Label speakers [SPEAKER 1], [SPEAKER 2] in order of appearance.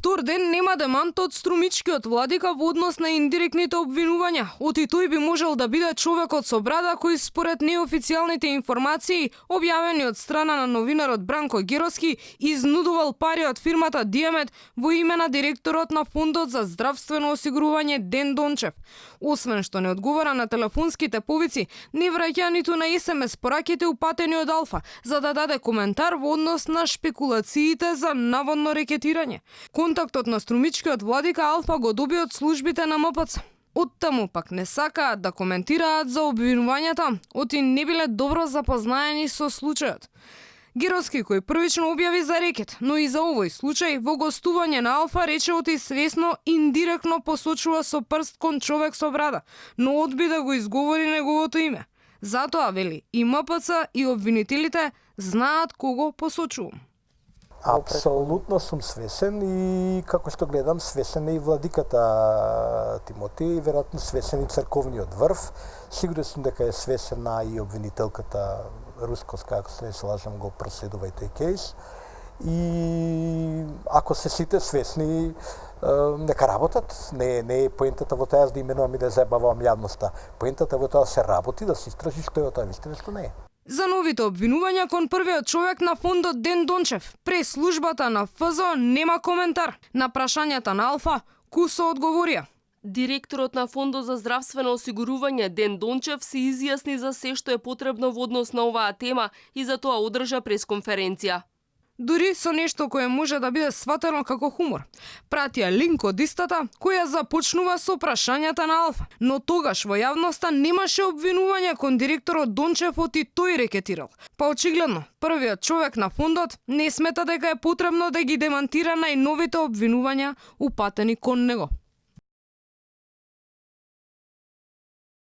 [SPEAKER 1] втор ден нема демант од Струмичкиот владика во однос на индиректните обвинувања. Оти тој би можел да биде човекот со брада кој според неофицијалните информации објавени од страна на новинарот Бранко Героски изнудувал пари од фирмата Диамет во име на директорот на Фондот за здравствено осигурување Ден Дончев. Освен што не одговара на телефонските повици, не враќа ниту на SMS пораките упатени од Алфа, за да даде коментар во однос на шпекулациите за наводно рекетирање. Контактот на Струмичкиот владика Алфа го доби од службите на МПЦ. Оттаму пак не сакаат да коментираат за обвинувањата, оти не биле добро запознаени со случајот. Героски, кој првично објави за рекет, но и за овој случај, во гостување на Алфа рече оти свесно индиректно посочува со прст кон човек со брада, но одби да го изговори неговото име. Затоа, вели, и МПЦ и обвинителите знаат кого посочувам.
[SPEAKER 2] Апсолутно сум свесен и како што гледам свесен е и владиката Тимоти, веројатно свесен и црковниот врв. Сигурен сум дека е свесена и обвинителката Рускоска, ако се не се лажам, го проследува и тој кейс. И ако се сите свесни, нека работат. Не е поентата во тоа да именувам и да забавам јавноста. Поентата во тоа се работи, да се истражи што е тоа вистина, што не е.
[SPEAKER 1] За новите обвинувања кон првиот човек на фондот Ден Дончев, прес службата на ФЗО нема коментар. На прашањата на Алфа, кусо одговорија.
[SPEAKER 3] Директорот на Фондот за здравствено осигурување Ден Дончев се изјасни за се што е потребно во однос на оваа тема и за тоа одржа пресконференција.
[SPEAKER 1] Дури со нешто кое може да биде сватено како хумор. Пратија линк од истата, која започнува со прашањата на Алфа. Но тогаш во јавноста немаше обвинување кон директорот Дончев оти тој рекетирал. Па очигледно, првиот човек на фондот не смета дека е потребно да ги демантира најновите обвинувања упатени кон него.